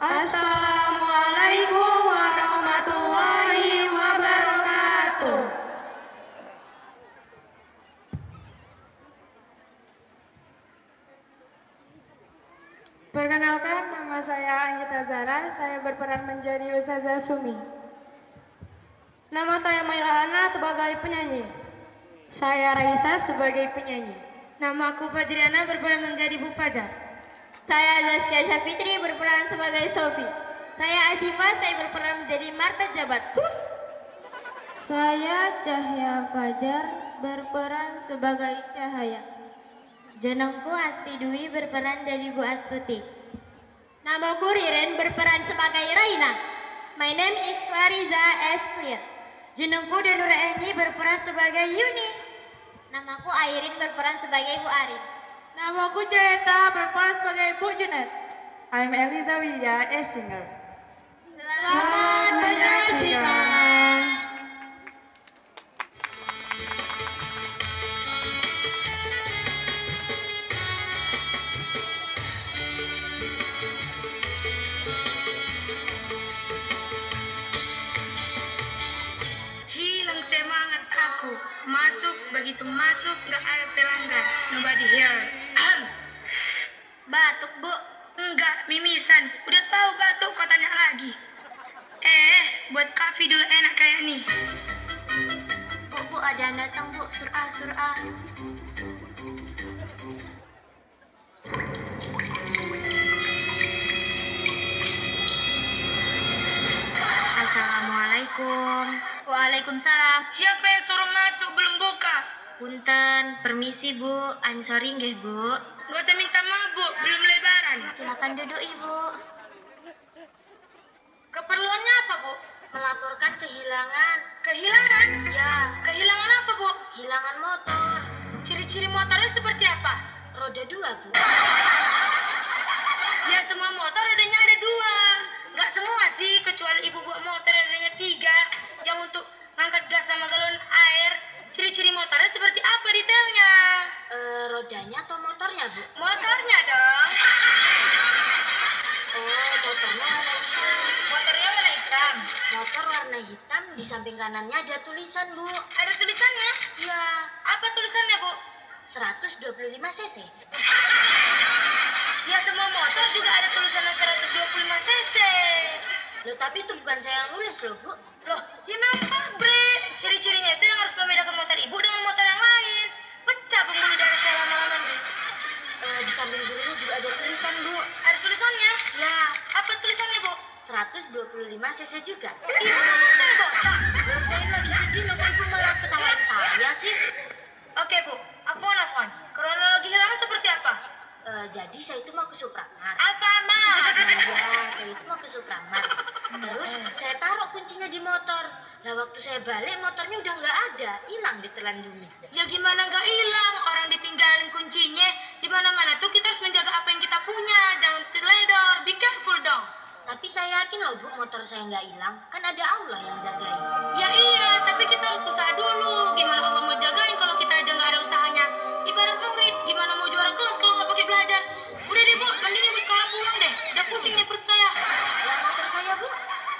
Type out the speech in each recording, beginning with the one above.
Assalamualaikum warahmatullahi wabarakatuh. Perkenalkan, nama saya Anggita Zara. Saya berperan menjadi Ustazah Sumi. Nama saya Mailahana sebagai penyanyi. Saya Raisa sebagai penyanyi. Namaku Fajriana berperan menjadi Bu Fajar. Saya Zaskia Syafitri berperan sebagai Sofi. Saya Asifah, saya berperan menjadi Marta Jabat. Saya Cahya Fajar berperan sebagai Cahaya. Jenengku Asti Dwi berperan dari Bu Astuti. Namaku Riren berperan sebagai Raina. My name is Clariza S. Clear. Jenengku Denura Eni berperan sebagai Yuni. Namaku Airin berperan sebagai Bu Arin. Namaku Jeta berperan sebagai Bu Junet. I'm Eliza Widya, a singer. Selamat menyaksikan. Hilang semangat aku. Masuk, begitu masuk gak ada pelanggan. Nobody here. Batuk, Bu? Enggak, mimisan. Udah tahu batuk kok tanya lagi. Buat kafe dulu enak kayak nih. Bu, ada yang datang, Bu. Surah. Assalamualaikum. Waalaikumsalam. Siapa yang suruh masuk belum buka? Punten, permisi Bu. I'm sorry nggih, Bu. Gak usah minta maaf, Bu. Belum lebaran. Silakan duduk, Ibu. Keperluannya apa, Bu? Melaporkan kehilangan. Kehilangan? Ya, Kehilangan apa, Bu? kehilangan motor. Ciri-ciri motornya seperti apa? Roda 2, Bu. Ya semua motor rodanya ada 2. Nggak semua sih, kecuali ibu bawa motor yang rodanya 3. Yang untuk ngangkat gas sama galon air. Ciri-ciri motornya seperti apa detailnya? Rodanya atau motornya, Bu? Motornya dong. Oh, motornya warna hitam. Motornya warna hitam. Motor warna hitam, di samping kanannya ada tulisan, Bu. Ada tulisannya? Ya, Apa tulisannya, Bu? 125 cc. Ya semua motor juga ada tulisannya 125 cc. Loh, tapi itu bukan saya yang nulis loh, Bu. Loh, ya memang pabrik. Ciri-cirinya itu yang harus membedakan motor ibu dengan motor yang lain. Pecah pembuluh darah saya lama-lama nih. Di samping kirinya juga ada tulisan, Bu. Ada tulisannya? Ya, Apa tulisannya, Bu? 125 cc juga. Ibu ngomong saya bocah. Loh, saya lagi sedih loh, kok Ibu malah ketawain saya sih? Oke, Bu. Afwan. Kronologi hilangnya seperti apa? Jadi saya itu mau ke Supramart. Alfamart. Iya, saya itu mau ke Supramart. Terus saya taruh kuncinya di motor. Nah, waktu saya balik motornya udah nggak ada, hilang ditelan bumi. Ya gimana nggak hilang? Orang ditinggalin kuncinya. Di mana-mana tuh kita harus menjaga apa yang kita punya. Jangan teledor. Be careful dong. Tapi saya yakin loh, Bu, motor saya nggak hilang. Kan ada Allah yang jagain. Ya iya, tapi kita harus usaha dulu. Gimana Allah mau jagain kalau kita aja nggak ada usahanya? Ibarat murid, gimana mau juara kelas kalau nggak pakai belajar? Udah deh, Bu, mending ibu sekarang pulang deh. Udah pusing nih perut saya. Lah, motor saya, Bu?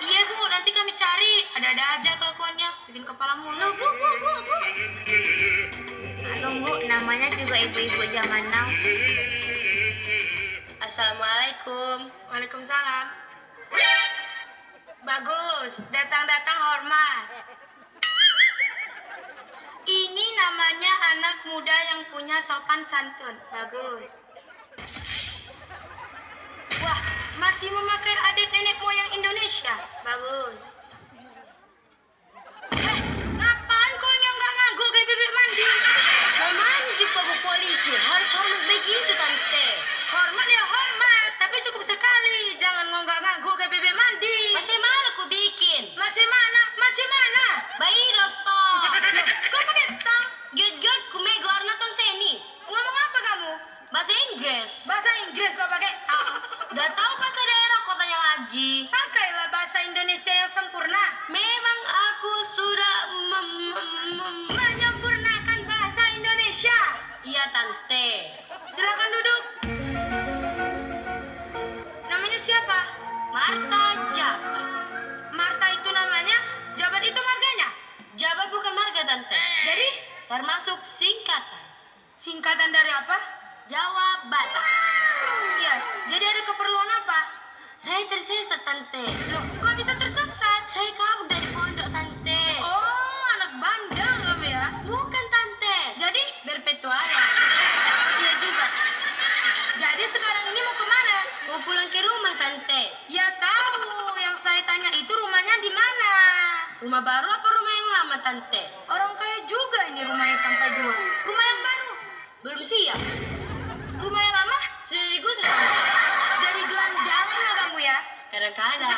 Iya, Bu, nanti kami cari. Ada-ada aja kelakuannya, bikin kepala mulus. Bu. Halo, Bu, namanya juga ibu-ibu zaman now. Assalamualaikum. Waalaikumsalam. Bagus, datang-datang hormat. Ini namanya anak muda yang punya sopan santun. Bagus. Wah, masih memakai adat nenek moyang Indonesia. Bagus. Ngapain kau yang nggak ngaku kayak bebek mandi? Mau mandi Pak Bu polisi, harus hormat begitu Tante. Hormat ya hormat, tapi cukup sekali. Jangan nggak ngaku kayak bebek mandi. Masih mana ku bikin? Masih mana? Macam mana? Bayi dokter. Kau pakai tong? Jod ku mego arna ton seni. Ngomong apa kamu? Bahasa Inggris. Bahasa Inggris kau pakai tong. Udah tahu bahasa daerah kok tanya lagi. Pakailah bahasa Indonesia yang sempurna. Memang aku sudah Marta Jabat. Marta itu namanya, Jabat itu marganya. Jabat bukan marga, Tante. Jadi, Termasuk singkatan. singkatan dari apa? Jawabatan. Iya, jadi ada keperluan apa? Saya tersesat, Tante. Loh, kok bisa tersesat? Saya kabur dari pondok, Tante. Oh, anak bandel kamu ya? Bukan, Tante. Jadi, Berpetualang. iya juga. Jadi sekarang ini mau kemana? Mau pulang ke rumah, Tante. Ya tahu, yang saya tanya itu rumahnya di mana? Rumah baru apa rumah yang lama, Tante? Orang kaya juga ini rumahnya sampai dua. Rumah yang baru, Belum siap. rumah yang lama, Sekaligus, Tante. jadi gelandangan lah kamu ya. Kadang-kadang.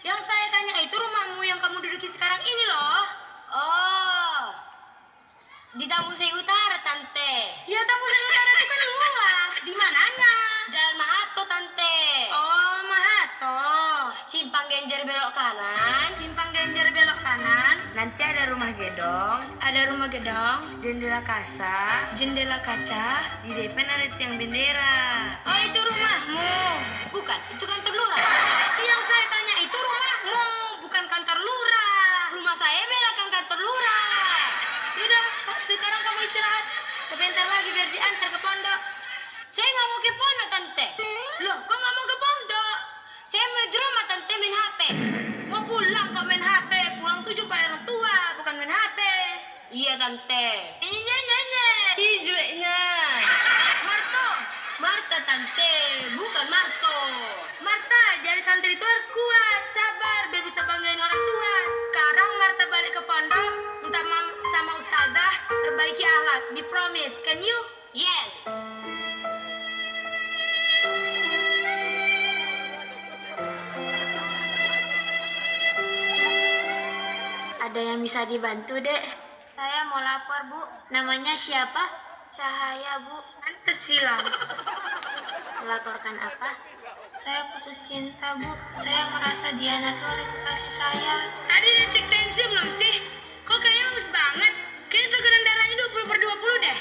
Yang saya tanya itu rumahmu yang kamu duduki sekarang ini loh. Oh. Di Tambusai Utara, Tante. Ya tamu saya utara itu kan luas. Di mananya? Jalan Mahato, Tante. Oh, Mahato. Simpang Genjer belok kanan. Simpang Genjer belok kanan. Nanti ada rumah gedong. Ada rumah gedong, Jendela kasa. jendela kaca. Di depan ada tiang bendera. Oh, itu rumahmu. Bukan, itu kantor lurah. Yang saya tanya itu rumahmu, bukan kantor lurah. Rumah saya belakang kantor lurah. Yaudah, sekarang kamu istirahat. Sebentar lagi biar diantar ke pondok. Saya nggak mau ke pondok, Tante. Loh, kok nggak mau ke pondok? Saya mau di rumah, Tante, main HP. Mau pulang kau main HP. Pulang tuh jumpa orang tua, bukan main HP. Iya, Tante. Iya, nyanyi. Hijaunya. Marto. Marta, Tante. Bukan Marto. Marta, jadi santri itu harus kuat, sabar, biar bisa banggain orang tua. Sekarang Marta balik ke pondok, minta sama ustazah, perbaiki akhlak. Be promise, can you? Yes. Ada yang bisa dibantu, Dek? Saya mau lapor, Bu. Namanya siapa? Cahaya, Bu. Pantes silang. Melaporkan apa? Saya putus cinta, Bu. Saya merasa dihianati oleh kekasih saya. Tadi udah cek tensi belum sih? Kok kayaknya lemes banget? Kayaknya tekanan darahnya 20/20 deh.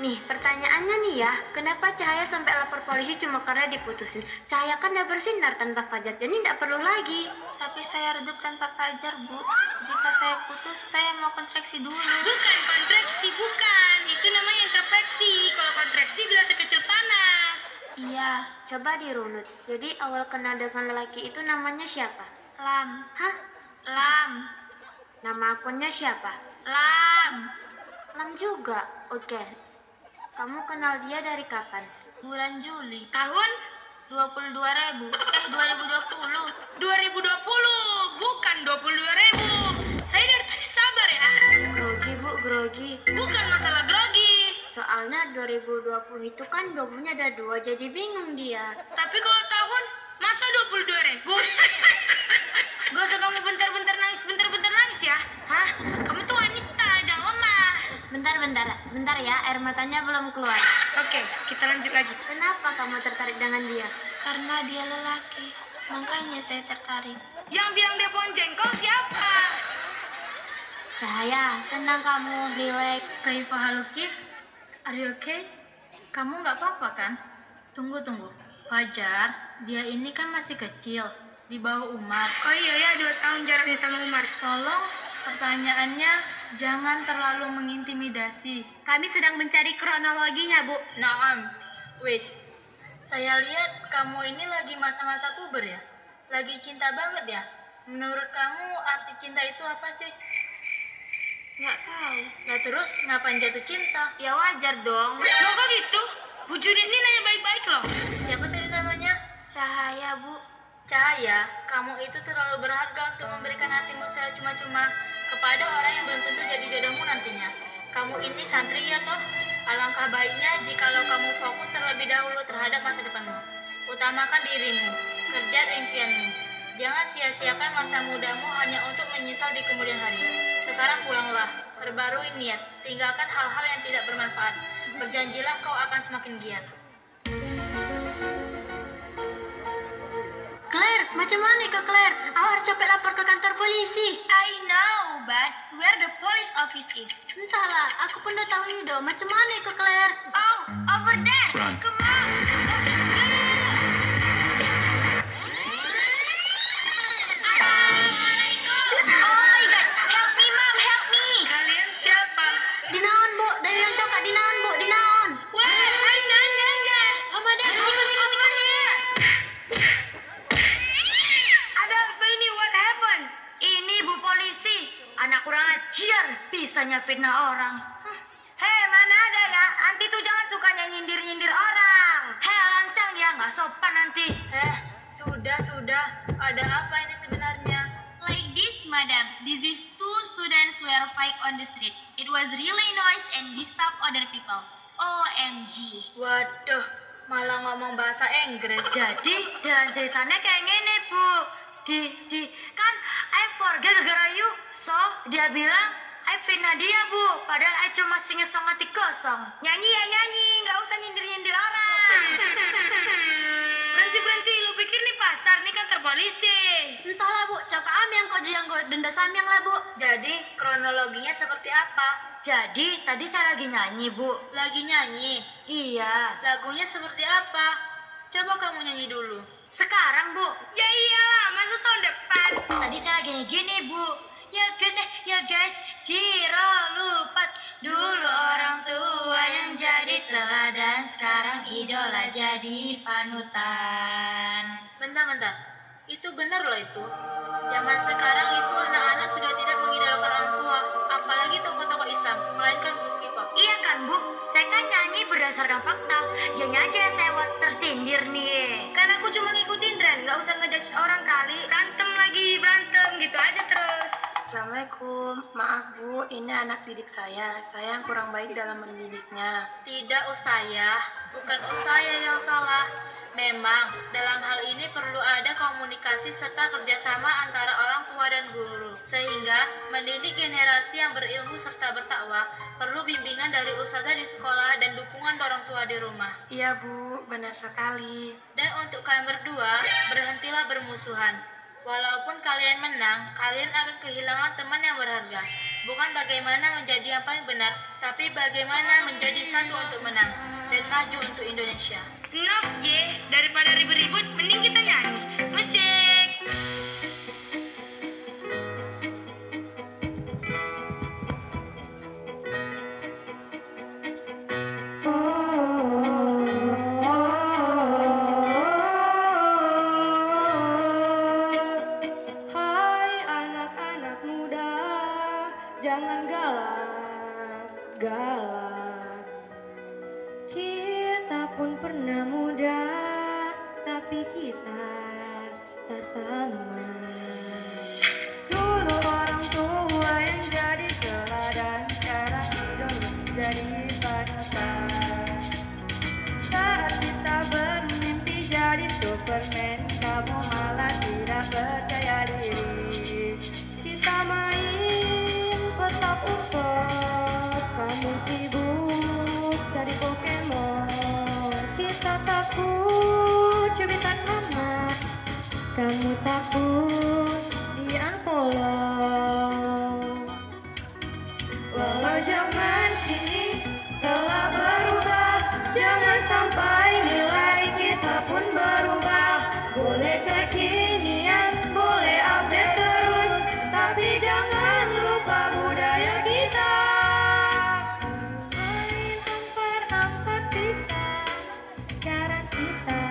Nih, pertanyaannya nih ya, kenapa Cahaya sampai lapor polisi cuma karena diputusin? Cahaya kan udah bersinar tanpa fajar, jadi nggak perlu lagi. Tapi saya redup tanpa fajar, Bu. Jika saya putus, saya mau kontraksi dulu. Bukan kontraksi, bukan. Itu namanya introspeksi. Kalau kontraksi bila sekecil panas. Iya, Coba dirunut. Jadi awal kenal dengan lelaki itu namanya siapa? Lam. Hah? Lam. Nama akunnya siapa? Lam. Lam juga. Oke. Kamu kenal dia dari kapan? Bulan Juli. Tahun? 22.000. 2020. 2020, bukan 22.000. Saya dari tadi sabar ya. Grogi, Bu, grogi. Bukan masalah grogi. Soalnya 2020 itu kan 20-nya ada 2, jadi bingung dia. Tapi kalau tahun, masa 22.000? Gak usah kamu bentar-bentar nangis ya. Hah? Kamu tuh wanita, jangan lemah. Bentar ya, air matanya belum keluar. Oke, kita lanjut lagi. Kenapa kamu tertarik dengan dia? Karena dia lelaki, makanya saya tertarik. Yang bilang dia pohon jengkol siapa? Cahaya, tenang kamu, relax. Kaifa haluki? Are you okay? Kamu nggak apa-apa kan? Tunggu. Fajar, dia ini kan masih kecil, di bawah Umar. Oh iya ya, 2 tahun jaraknya sama Umar. Tolong, pertanyaannya jangan terlalu mengintimidasi. Kami sedang mencari kronologinya, Bu. Naam. Wait. Saya lihat kamu ini lagi masa-masa puber ya? Lagi cinta banget ya? Menurut kamu arti cinta itu apa sih? Nggak tahu. Nah terus ngapain jatuh cinta? Ya wajar dong. Loh kok gitu? Bu Judin ini nanya baik-baik loh. Siapa tadi namanya? Cahaya, Bu. Cahaya, kamu itu terlalu berharga untuk memberikan hatimu secara cuma-cuma kepada orang yang belum tentu jadi jodohmu nantinya. Kamu ini santri ya toh? Alangkah baiknya jikalau kamu fokus terlebih dahulu terhadap masa depanmu. Utamakan dirimu, kerja impianmu. Jangan sia-siakan masa mudamu hanya untuk menyesal di kemudian hari. Sekarang pulanglah, perbarui niat, tinggalkan hal-hal yang tidak bermanfaat. Berjanjilah kau akan semakin giat. Claire, macam mana Kak Claire? Aku harus cepet lapor ke kantor polisi. I know, but where the police office is? Entahlah, aku pun udah tahu itu. Macam mana Kak Claire? Oh, over there. Run. Come on. bisanya fitnah orang. Hei, mana ada ya? Anti tuh jangan sukanya nyindir-nyindir orang. Hei, lancang ya, nggak sopan nanti. Sudah. Ada apa ini sebenarnya? Like this, madam. This is two students were fight on the street. It was really noise and disturb other people. OMG. Waduh, malah ngomong bahasa Inggris. Jadi, jalan ceritanya kayak gini, Bu. Kan, I forget gara-gara you. So, dia bilang, I fitnah dia, Bu. Padahal I cuma singin song hati kosong. Nyanyi ya nyanyi, nggak usah nyindir-nyindir orang. Berhenti, lu pikir nih pasar, nih kantor polisi. Entahlah Bu, cakap yang kau denda samyang lah Bu. Jadi, kronologinya seperti apa? Jadi, tadi saya lagi nyanyi, Bu. Lagi nyanyi. Iya. Lagunya seperti apa? Coba kamu nyanyi dulu. Sekarang, Bu. Ya iyalah, masa tahun depan. Tadi saya lagi gini, Bu. Ya guys, Ciro lupat. Dulu orang tua yang jadi teladan, sekarang idola jadi panutan. Bentar. Itu benar loh itu. Zaman sekarang itu anak-anak sudah tidak mengidolakan orang tua, apalagi tokoh-tokoh Islam, melainkan K-pop. Iya kan, Bu? Saya kan nyanyi berdasarkan fakta. Dianya aja yang saya tersindir nih. Kan aku cuma ngikutin tren, nggak usah ngejudge orang kali. Berantem gitu aja terus. Assalamualaikum, maaf Bu, ini anak didik saya yang kurang baik dalam mendidiknya. Tidak Ustayah, bukan Ustayah yang salah. Memang dalam hal ini perlu ada komunikasi serta kerjasama antara orang tua dan guru. Sehingga mendidik generasi yang berilmu serta bertakwa perlu bimbingan dari ustazah di sekolah dan dukungan orang tua di rumah. Iya Bu, benar sekali. Dan untuk kalian berdua, berhentilah bermusuhan. Walaupun kalian menang, kalian akan kehilangan teman yang berharga. Bukan bagaimana menjadi yang paling benar, tapi bagaimana menjadi satu untuk menang dan maju untuk Indonesia. Nah, daripada ribut-ribut, mending kita nyanyi. Musik. Hai anak-anak muda, jangan galak. Kita pun pernah muda, tapi kita tak sama. Dulu orang tua yang jadi teladan, sekarang idola jadi panutan. Saat kita bermimpi jadi Superman, kamu malah tidak percaya diri. Kita main petak umpet, kamu sibuk cari Pokemon. Kita takut cubitan amat, kamu takut di unfollow. Walau zaman kini telah berubah, jangan sampai nilai kita pun berubah. Boleh kekinian, boleh update terus, tapi jangan lupa budaya kita. Main angkat bisa, sekarang kita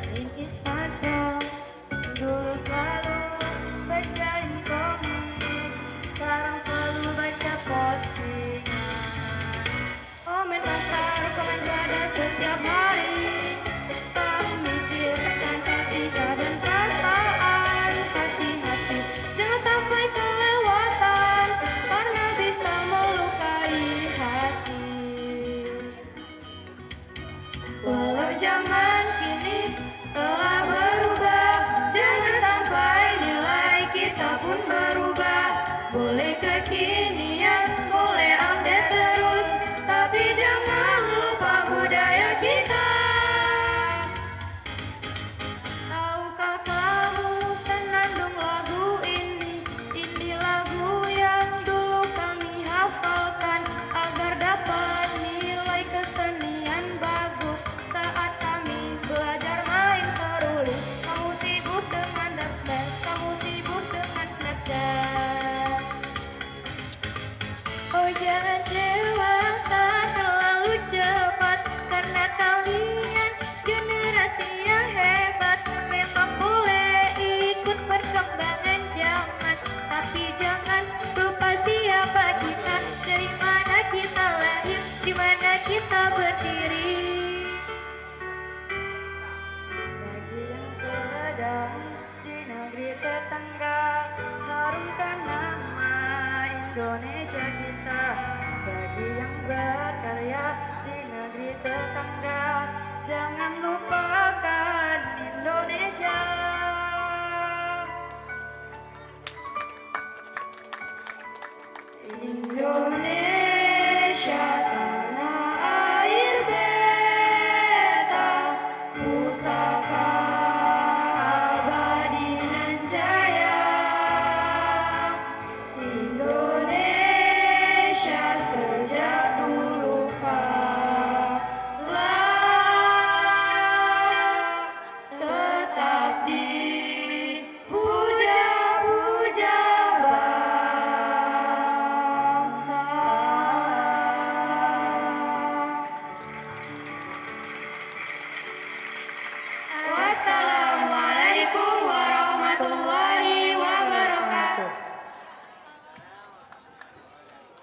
main Instagram. Dulu selalu Indonesia